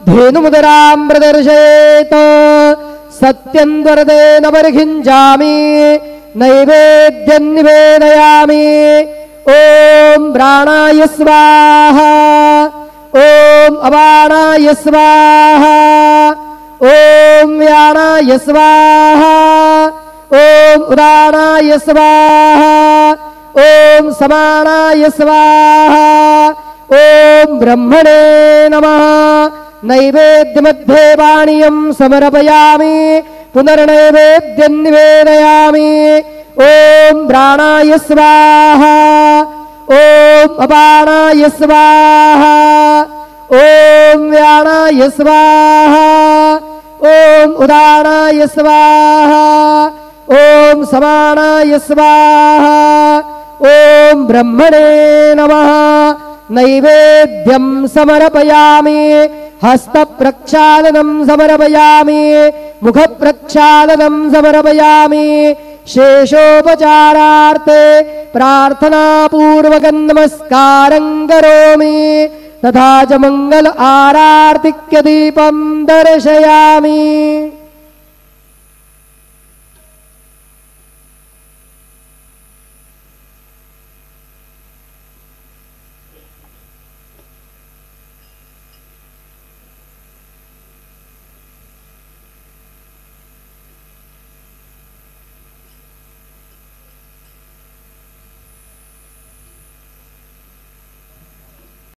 धेनुमुदरां प्रदर्शयेत् सत्यं वरदेन बर्हिञ्जामि नैवेद्यं निवेदयामि। ॐ प्राणाय स्वाहा ॐ अपानाय स्वाहा ॐ व्यानाय स्वाहा ॐ उदानाय स्वाहा ॐ समानाय स्वाहा ॐ ब्रह्मणे नमः। नैवेद्यमध्ये पानीयं समर्पयामि पुनर्नैवेद्यं निवेदयामि। ॐ प्राणाय स्वाहा ॐ अपानाय स्वाहा ॐ व्यानाय स्वाहा ॐ उदानाय स्वाहा ॐ समानाय स्वाहा ॐ ब्रह्मणे नमः। नैवेद्यं समर्पयामि हस्तप्रक्षालनं समर्पयामि मुखप्रक्षालनं समर्पयामि। शेषोपचारार्थे प्रार्थनापूर्वकं नमस्कारं करोमि तथा च मंगल आरार्तिक्य दीपं दर्शयामि।